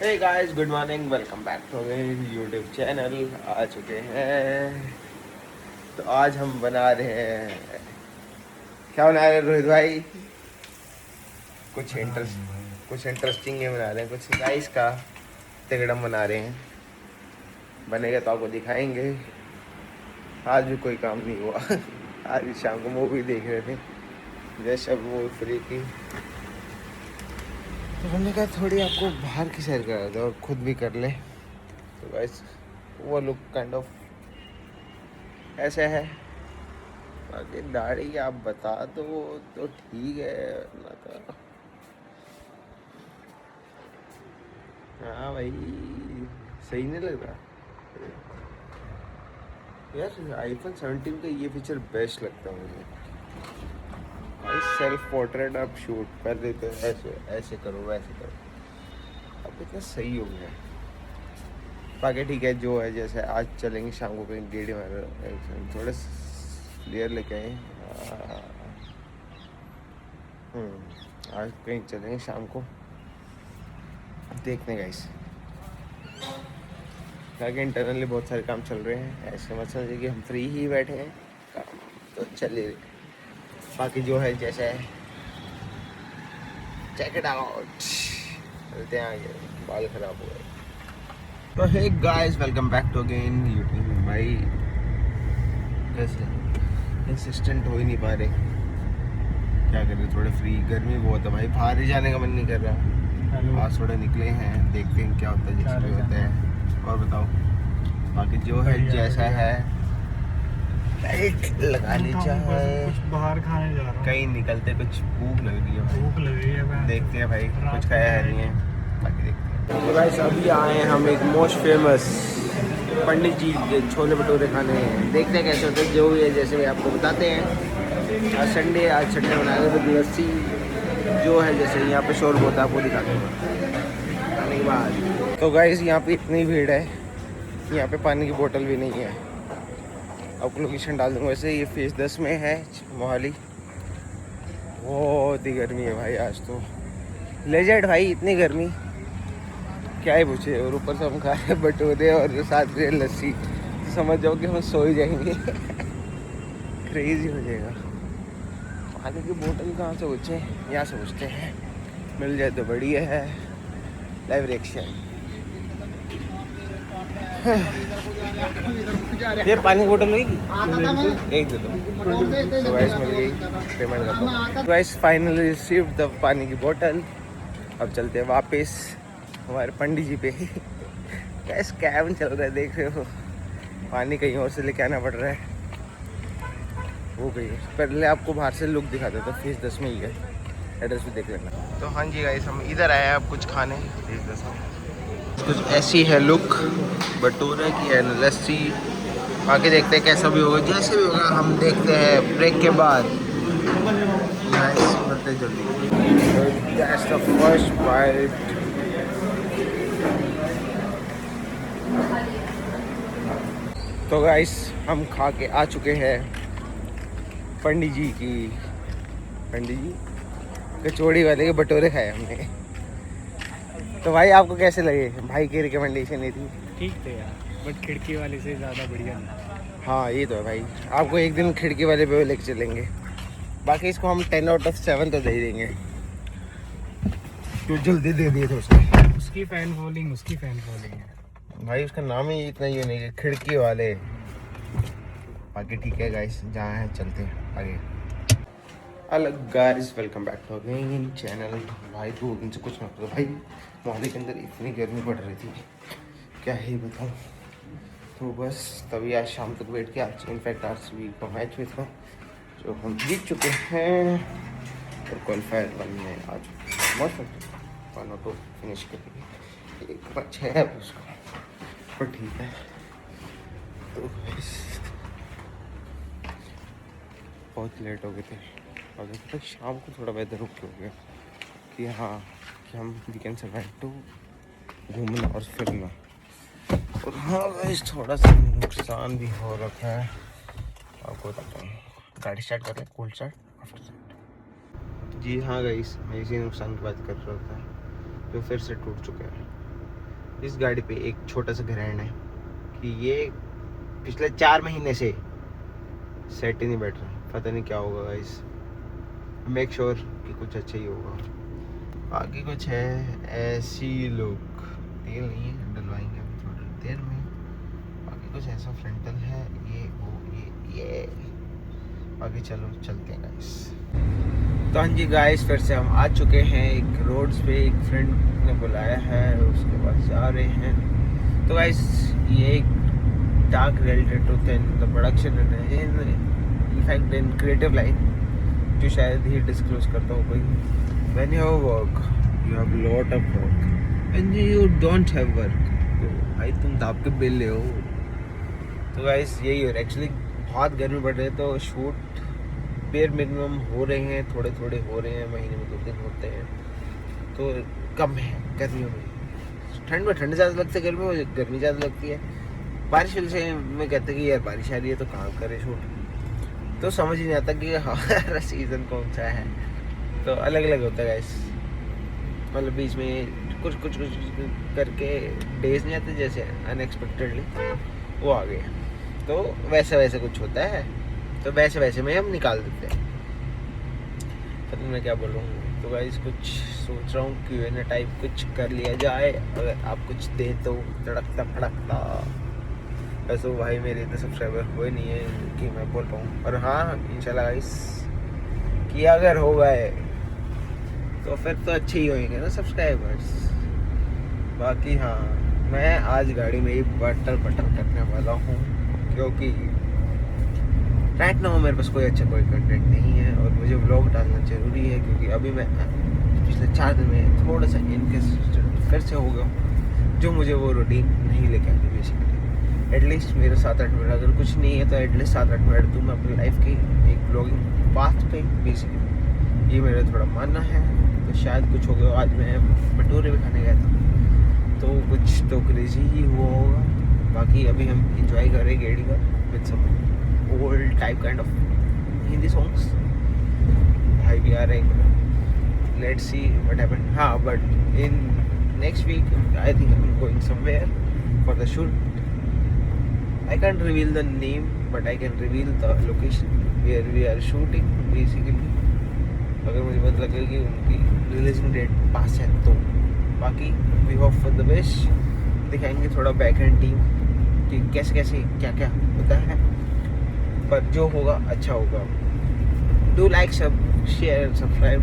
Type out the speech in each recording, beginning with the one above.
Hey guys, good morning, welcome back to YouTube channel. आ चुके हैं। तो आज हम बना रहे हैं, क्या बना रहे हैं रोहित भाई? कुछ इंटरेस्टिंग है बना रहे हैं, कुछ राइस का तिगड़म बना रहे हैं। बनेगा तो आपको दिखाएंगे। आज भी कोई काम नहीं हुआ। आज भी शाम को मूवी देख रहे थे, जैसे अब मूवी फ्री की, तो हमने कहा थोड़ी आपको बाहर की सैर करा दो और खुद भी कर ले। तो गाइस वो लुक काइंड ऑफ ऐसे है। बाकी दाढ़ी आप बता दो तो ठीक है, वरना तो हाँ भाई, सही नहीं लग रहा यार। आईफोन 17 का ये फीचर बेस्ट लगता है मुझे भाई। सेल्फ पोर्ट्रेट आप शूट कर देते हो, ऐसे ऐसे करो वैसे करो, अब इतना सही हो गया। बाकी ठीक है, जो है जैसे आज चलेंगे शाम को कहीं गेड़ी मार, थोड़े क्लियर लेके आए। आज कहीं चलेंगे शाम को देखने गाइस। ताकि इंटरनली बहुत सारे काम चल रहे हैं, ऐसे मत समझिए कि हम फ्री ही बैठे हैं, काम तो चले। बाकी जो है जैसे है, चेक इट आउट। चलते हैं आगे, बाल खराब हो गए। तो hey guys, welcome back to again YouTube. भाई कैसे इंसिस्टेंट हो ही नहीं पा रहे, क्या कर रहे, थोड़े फ्री। गर्मी बहुत है भाई, बाहर ही जाने का मन नहीं कर रहा। आज थोड़े निकले हैं, देखते हैं क्या होता है, जैसे भी होता है। और बताओ, बाकी जो है जैसा है, लाइट लगा ली चाहे। कुछ बाहर खाने जा रहा हूँ, कहीं निकलते, कुछ भूख लग रही है भाई। भूख लग रही है। देखते हैं भाई, कुछ खाया है नहीं है, बाकी देखते हैं। तो गाइस अभी आए हैं हम एक मोस्ट फेमस पंडित जी के छोले भटूरे खाने हैं। देखते हैं कैसे होते हैं, जो भी है जैसे भी आपको बताते हैं। आज संडे बना रहे थे लस्सी, जो है जैसे यहाँ पे शोर होता है, आपको दिखाते हैं खाने के बाद। तो गाइस यहाँ पे इतनी भीड़ है, यहाँ पे पानी की बोतल भी नहीं है। आपको लोकेशन डाल दूँगा। वैसे ये फेज 10 में है मोहाली। बहुत ही गर्मी है भाई आज तो, लेजेंड भाई, इतनी गर्मी क्या ही पूछे। और ऊपर से हम खा रहे भटूरे और साथ में लस्सी, तो समझ जाओ कि हम सो ही जाएंगे। क्रेजी हो जाएगा। पानी की बोतल कहाँ से पूछे, यहाँ से पूछते हैं, मिल जाए तो बढ़िया है। Live reaction. ये पानी की बोतल होगी, एक दे दो। तो गाइस मिल गई, पेमेंट कर दो। गाइस फाइनली रिसीव्ड द पानी की बोतल। अब चलते हैं वापस हमारे पंडित जी पे। क्या स्कैम चल रहा है, देख रहे हो। पानी कहीं और से लेके आना पड़ रहा है। वो गई पहले आपको बाहर से लुक दिखा देता, फेज 10 में ही है, एड्रेस भी देख लेना। तो हाँ जी गाइस, हम इधर आए हैं अब कुछ खाने, फेज 10 में। कुछ ऐसी है लुक, भटूरे की है, लस्सी। बाकी देखते हैं कैसा भी होगा, जैसे भी होगा हम देखते हैं ब्रेक के बाद। गाइस बढ़ते जल्दी। That's the first bite. तो गाइस हम खा के आ चुके हैं पंडित जी कचौड़ी वाले के भटूरे खाए हमने। तो भाई आपको कैसे लगे? भाई की रिकमेंडेशन ही थी। ठीक थे यार, बट खिड़की वाले से ज़्यादा बढ़िया नहीं। हाँ ये तो है भाई, आपको एक दिन खिड़की वाले पे लेके चलेंगे। बाकी इसको हम 10/7 तो दे ही देंगे, तो जल्दी दे दिए थे उसकी फैन फॉलोइंग है भाई। उसका नाम ही इतना यूनिक है, खिड़की वाले। बाकी ठीक है गाइस, जहाँ है चलते हैं आगे। Hello guys, welcome back to again channel. भाई 2 दिन से कुछ मत भाई, मोहाली के अंदर इतनी गर्मी पड़ रही थी, क्या ही बताऊँ। तो बस तभी आज शाम तक वेट किया। आज इनफैक्ट RCB का मैच भी था, जो हम जीत चुके हैं, और क्वालिफायर 1 में आ चुके हैं। मस्त 1 और 2 फिनिश करेंगे, एक मैच है उसका, पर ठीक है। तो बहुत लेट हो गए थे, और देखो शाम को थोड़ा वेदर ओके हो गया कि हाँ, कि हम वी कैन सर्वाइव टू घूमना और फिरना। और हाँ गाइस, थोड़ा सा नुकसान भी हो रखा है, आपको बताता हूँ। गाड़ी स्टार्ट कर रहे हैं, कूल स्टार्ट आफ्टर दैट। जी हाँ गाइस, मैं इसी नुकसान की बात कर रहा था, जो फिर से टूट चुका है। इस गाड़ी पे एक छोटा सा ग्रहण है कि ये पिछले 4 महीने से सेट ही नहीं बैठ रहा, पता नहीं क्या होगा गाइस। मेक श्योर कि कुछ अच्छा ही होगा। बाकी कुछ है ऐसी लुक, तेल नहीं है, डलवाएंगे अभी थोड़ी देर में। बाकी कुछ ऐसा फ्रंटल है, ये वो ये बाकी चलो चलते हैं गाइस। तो हाँ जी गाइस, फिर से हम आ चुके हैं एक रोड्स पे, एक फ्रेंड ने बुलाया है, उसके पास जा रहे हैं। तो गाइस ये एक dark related to the production in fact in creative line, जो शायद ही डिस्क्लोज करता हो कोई। When you have work you have lot of work, when you don't have work तो भाई तुम दाब के बिल ले हो। तो गाइस यही हो रहा है एक्चुअली, बहुत गर्मी बढ़ रही है तो शूट बेयर मिनिमम हो रहे हैं, थोड़े थोड़े हो रहे हैं, महीने में 2 दिन होते हैं तो कम है गर्मियों में। ठंड में ठंड ज़्यादा लगती है, गर्मी में गर्मी ज़्यादा लगती है। बारिश से मैं कहते कि यार बारिश आ रही है तो कहाँ करे शूट, तो समझ ही नहीं आता कि हमारा सीज़न कौन सा है। तो अलग अलग होता है गाइस, मतलब बीच में कुछ कुछ कुछ करके डेज नहीं आते जैसे अनएक्सपेक्टेडली वो आ गए, तो वैसा वैसा कुछ होता है, तो वैसे वैसे में हम निकाल देते हैं। पता मैं क्या बोलूँ। तो गाइस कुछ सोच रहा हूँ Q&A टाइप कुछ कर लिया जाए, अगर आप कुछ दे तो तड़कता फड़कता। वैसे तो भाई मेरे इतने सब्सक्राइबर हुए नहीं है कि मैं बोल पाऊँ, और हाँ इंशाल्लाह गाइस कि अगर हो गए तो फिर तो अच्छे ही होंगे ना सब्सक्राइबर्स। बाकी हाँ, मैं आज गाड़ी में ही बटर करने वाला हूँ, क्योंकि राइट नाउ मेरे पास कोई अच्छा कोई कंटेंट नहीं है और मुझे व्लॉग डालना ज़रूरी है, क्योंकि अभी मैं पिछले 4 दिन में थोड़ा सा इनकंसिस्टेंट फिर से हो गया हूँ, जो मुझे वो रूटीन नहीं लेके आती बेसिकली। एटलीस्ट मेरे 7-8 मिनट अगर कुछ नहीं है तो एटलीस्ट 7-8 मिनट दूँ मैं अपनी लाइफ की एक ब्लॉगिंग पाथ पे बेसिकली, ये मेरा थोड़ा मानना है। तो शायद कुछ हो गया। आज मैं भटूरे भी खाने गया था तो कुछ तो क्रेजी ही हुआ होगा। बाकी अभी हम इंजॉय कर रहे हैं गेड़ी का with some old type kind of Hindi songs. भाई भी आ रहे हैं, लेट्स सी व्हाट हैपन। हाँ but in next week I think I am going somewhere for the shoot. I can't reveal the name but I can reveal the location where we are shooting basically, अगर मुझे पता लगे कि उनकी releasing date पास है तो। बाकी we hope for the best, दिखाएंगे थोड़ा बैक एंड टीम कि कैसे कैसे क्या क्या होता है, पर जो होगा अच्छा होगा। डू लाइक, सब शेयर, सब्सक्राइब।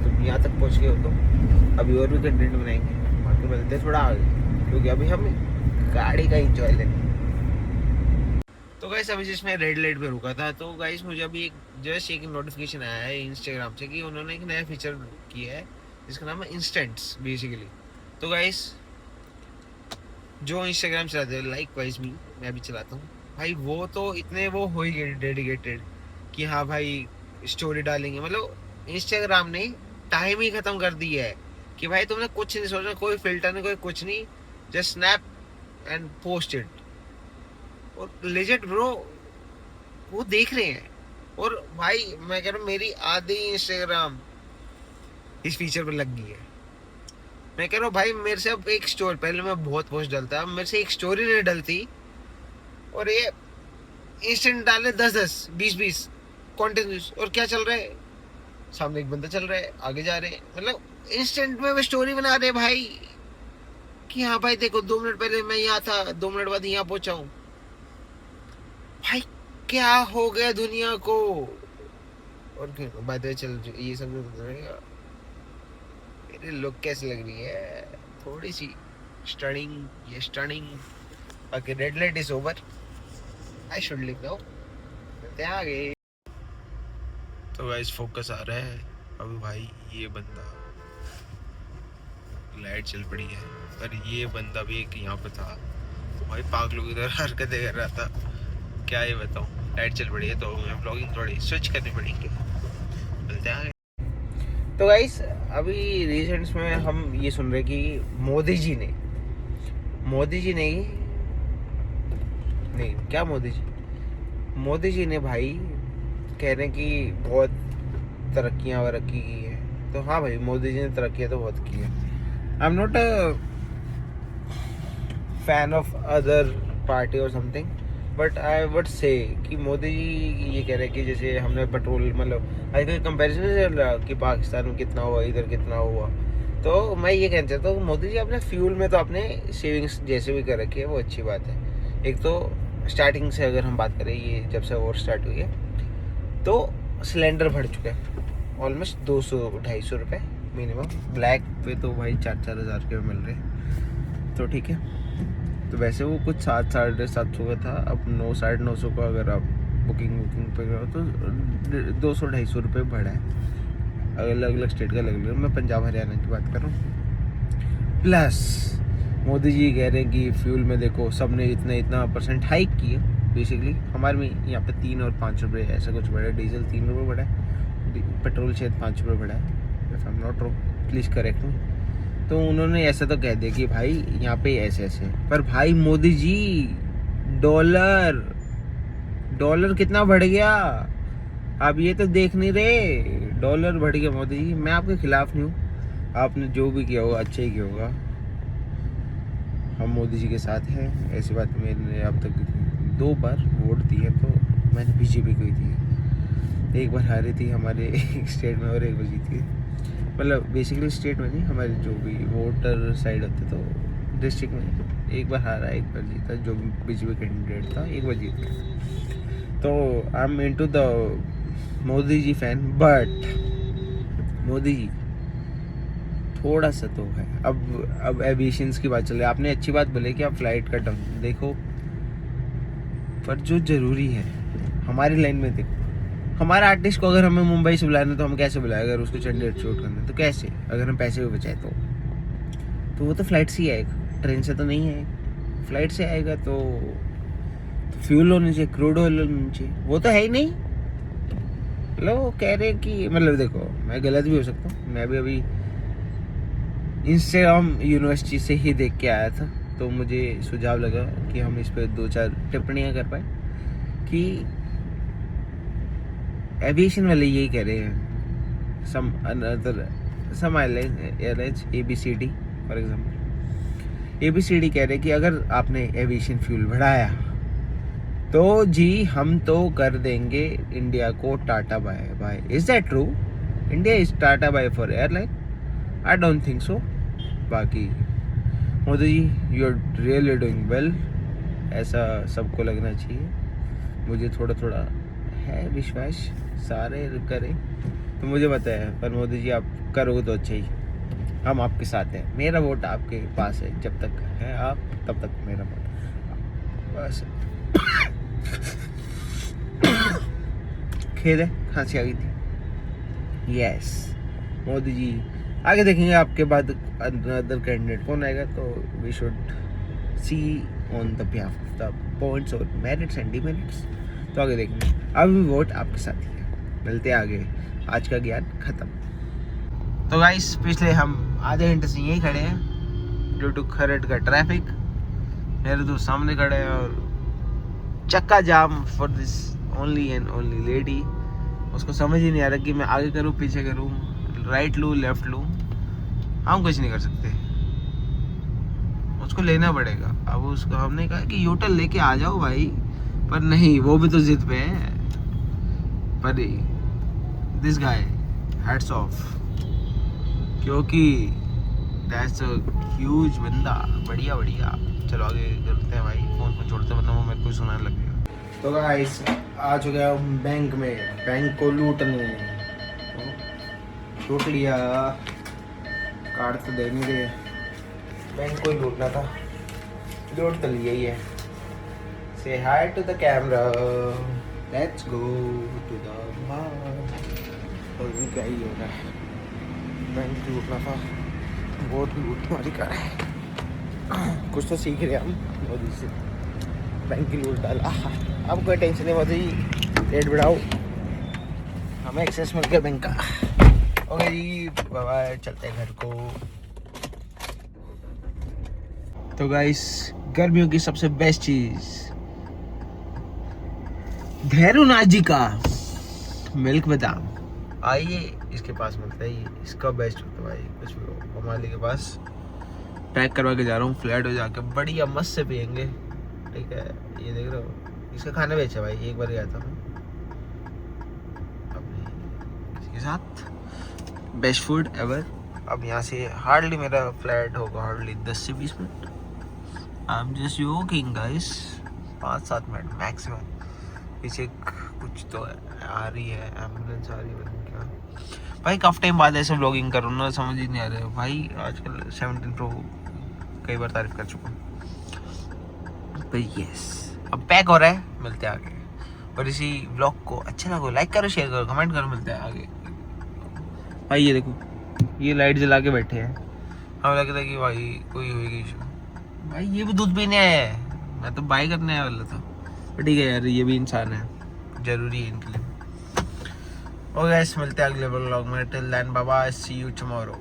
तुम यहाँ तक पहुँच गए हो तो अभी और भी कंटेंट बनाएंगे। बाकी मिलते हैं थोड़ा आगे, क्योंकि अभी हम गाड़ी का इंजॉय लेंगे। तो गाइस अभी जिसमें रेड लाइट पे रुका था, तो गाइस मुझे अभी एक जस्ट एक नोटिफिकेशन आया है इंस्टाग्राम से कि उन्होंने एक नया फीचर किया है जिसका नाम है इंस्टेंट्स बेसिकली। तो गाइस जो इंस्टाग्राम चलाते हैं लाइक वाइज मैं भी चलाता हूँ भाई, वो तो इतने वो हो ही गए डेडिकेटेड कि हाँ भाई स्टोरी डालेंगे। मतलब इंस्टाग्राम ने टाइम ही खत्म कर दिया है कि भाई तुमने कुछ नहीं सोचना, कोई फिल्टर नहीं, कोई कुछ नहीं, just snap and post it. और लेजेंड ब्रो वो देख रहे हैं। और भाई मैं कह रहा हूँ मेरी आधी इंस्टाग्राम इस फीचर पर लग गई है। मैं कह रहा हूँ भाई मेरे से अब एक स्टोरी, पहले मैं बहुत पोस्ट डालता, अब मेरे से एक स्टोरी नहीं डलती और ये इंस्टेंट डाले 10-10 20-20 कॉन्टिन्यूस। और क्या चल रहा है, सामने एक बंदा चल रहा है, आगे जा रहे हैं, मतलब इंस्टेंट में वो स्टोरी बना रहे भाई कि हाँ भाई देखो 2 मिनट पहले मैं यहाँ था, 2 मिनट बाद यहाँ पहुंचा हूँ। भाई क्या हो गया दुनिया को। और बाय द वे चल ये सब मेरी लुक कैसी लग रही है, थोड़ी सी स्टनिंग, ये स्टनिंग। बाकी red light is over, I should live now. आगे तो गाइस फोकस आ रहा है अभी भाई। ये बंदा, लाइट चल पड़ी है पर ये बंदा भी एक यहाँ पे था तो भाई पागलों की तरह हरकतें कर रहा था, क्या ये बताऊँ। लाइट चल पड़ी है तो हमें ब्लॉगिंग थोड़ी स्विच करनी पड़ेगी। मिलते हैं। तो गाइस अभी रिसेंट्स में हम ये सुन रहे कि मोदी जी ने भाई कह रहे हैं कि बहुत तरक्की की है। तो हाँ भाई मोदी जी ने तरक्की तो बहुत की है। I am not fan of other party और something, but I would say कि मोदी जी ये कह रहे हैं कि जैसे हमने पेट्रोल मतलब आजकल कंपैरिजन चल रहा कि पाकिस्तान में कितना हुआ, इधर कितना हुआ, तो मैं ये कहना चाहता हूँ मोदी जी अपने फ्यूल में तो आपने सेविंग्स जैसे भी कर रखी है वो अच्छी बात है। एक तो स्टार्टिंग से अगर हम बात करें, ये जब से वॉर स्टार्ट हुई है तो सिलेंडर बढ़ चुका है ऑलमोस्ट 200-250 रुपये मिनिमम। ब्लैक पे तो भाई 4-4 हज़ार के मिल रहे हैं, तो ठीक है। तो वैसे वो कुछ 700-750 का था, अब 900-950 का अगर आप बुकिंग पे करो तो 200-250 रुपये बढ़ा है। अलग अलग स्टेट का अलग अलग, मैं पंजाब हरियाणा की बात कर रहा हूँ। प्लस मोदी जी कह रहे हैं कि फ्यूल में देखो सबने इतना % हाइक की है। बेसिकली हमारे में यहाँ पे 3 और 5 रुपये ऐसा कुछ बढ़ा है। डीजल 3 रुपये बढ़ा है, पेट्रोल शायद 5 रुपये बढ़ा है, if I am not wrong, please correct मी। तो उन्होंने ऐसा तो कह दिया कि भाई यहाँ पे ऐसे ऐसे, पर भाई मोदी जी डॉलर कितना बढ़ गया आप ये तो देख नहीं रहे। डॉलर बढ़ गया मोदी जी। मैं आपके खिलाफ नहीं हूँ, आपने जो भी किया होगा अच्छा ही किया होगा, हम मोदी जी के साथ हैं। ऐसी बात मैंने अब तक 2 बार वोट दी है, तो मैंने बीजेपी को ही दी है। एक बार हारी थी हमारे एक स्टेट में और एक बार जीती है, मतलब बेसिकली स्टेट में नहीं, हमारे जो भी वोटर साइड होते तो डिस्ट्रिक्ट में एक बार हारा एक बार जीता, जो बीजेपी कैंडिडेट था एक बार जीत गया। तो I am into the Modi ji fan, but Modi ji थोड़ा सा तो है। अब एविएशंस की बात चल रही है, आपने अच्छी बात बोले कि आप फ्लाइट का टर्म देखो, पर जो जरूरी है हमारी लाइन में देखो। हमारा आर्टिस्ट को अगर हमें मुंबई से बुलाना है तो हम कैसे बुलाए, अगर उसको चंडीगढ़ शूट करना है तो कैसे, अगर हम पैसे भी बचाए तो वो तो फ्लाइट से ही आएगा, ट्रेन से तो नहीं आएगा। फ्लाइट से आएगा तो फ्यूल होनी चाहिए, क्रूड ऑयल होनी चाहिए, वो तो है ही नहीं। लोग कह रहे हैं कि मतलब देखो मैं गलत भी हो सकता हूँ, मैं भी अभी इंस्टाग्राम यूनिवर्सिटी से ही देख के आया था, तो मुझे सुझाव लगा कि हम इस पर 2-4 टिप्पणियाँ कर पाए कि एविएशन वाले यही कह रहे हैं, some airlines ABCD for example, ABCD कह रहे हैं कि अगर आपने एविएशन फ्यूल बढ़ाया तो जी हम तो कर देंगे इंडिया को tata bye bye. Is that true? India is tata bye for airline? I don't think so. बाकी Modi ji you are really doing well, ऐसा सबको लगना चाहिए। मुझे थोड़ा थोड़ा है विश्वास, सारे करें तो मुझे पता है, पर मोदी जी आप करोगे तो अच्छा ही। हम आपके साथ हैं, मेरा वोट आपके पास है, जब तक है आप तब तक मेरा वोट बस। खेद है, खांसी आ गई थी। यस मोदी जी, आगे देखेंगे आपके बाद अदर कैंडिडेट कौन आएगा, तो we should see on the behalf of the points और मेरिट्स एंड डिमेरिट्स। तो आगे देखेंगे, अभी वोट आपके साथ ही है। मिलते हैं आगे, आज का ज्ञान खत्म। तो गाइस पिछले हम आधे घंटे से यहीं खड़े हैं ड्यू टू खरड़ का ट्रैफिक। मेरे तो सामने खड़े हैं और चक्का जाम for this only and only lady. उसको समझ ही नहीं आ रहा कि मैं आगे करूँ पीछे करूँ, राइट लूँ लेफ्ट लूँ, हम कुछ नहीं कर सकते, उसको लेना पड़ेगा। अब उसको हमने कहा कि यूटर्न लेके आ जाओ भाई, पर नहीं, वो भी तो जिद पे है। पर दिस गाय हैट्स ऑफ, क्योंकि दैट्स अ ह्यूज बंदा। बढ़िया बढ़िया, चलो आगे करते हैं भाई, फोन छोड़ते वरना वो मेरे को सुनाने लग गया। तो गाइस आ चुके हैं बैंक में, बैंक को लूटने। लूट लिया, कार्ड तो दे नहीं रहे, बैंक को ही लूटना था, लूट तो लिया ही है। Say hi to the camera, let's go to the bar. और भी क्या ही हो रहा है, बैंक लूटना था, वोट लूटने वाली कार है। कुछ तो सीख रहे हम मोदी से, बैंक की लूट डाला। अब कोई टेंशन नहीं मोदी, रेट बढ़ाओ, हमें एक्सेस मिल गया बैंक का। ओके जी बाय बाय, चलते हैं घर को। तो गाइस गर्मियों की सबसे बेस्ट चीज भैरूनाथ जी का मिल्क बादाम, आइए इसके पास मिलता है, इसका बेस्ट होता है भाई। कुछ भी हो, हमारे के पास पैक करवा के जा रहा हूँ फ्लैट में जाके बढ़िया मस्त से पियेंगे। ठीक है, ये देख रहे हो इसका खाना भी अच्छा भाई, एक बार गया था मैं अपने इसके साथ, बेस्ट फूड एवर। अब यहाँ से हार्डली मेरा फ्लैट होगा हार्डली 10 से 20 minute. I am just joking guys, 5-7 minute maximum. पीछे कुछ तो आ रही है, एम्बुलेंस आ रही है क्या भाई। काफ़ी टाइम बाद ऐसे व्लॉगिंग करूँ ना, समझ ही नहीं आ रहा है भाई। आजकल 17 प्रो कई बार तारीफ कर चुका हूँ भाई। यस, अब पैक हो रहा है, मिलते हैं आगे। और इसी व्लॉग को अच्छा लगा लाइक करो, शेयर करो, कमेंट करो, मिलते हैं आगे भाई। ये देखो ये लाइट जला के बैठे हैं, हमें लगता है कि भाई कोई होगी इशू। भाई ये भी दूध पीने आया है, मैं तो बाय करने आया वाला था। ठीक है यार, ये भी इंसान है, जरूरी है इनके लिए। ओके गाइस, मिलते हैं अगले व्लॉग में। Till then bye bye, see you tomorrow.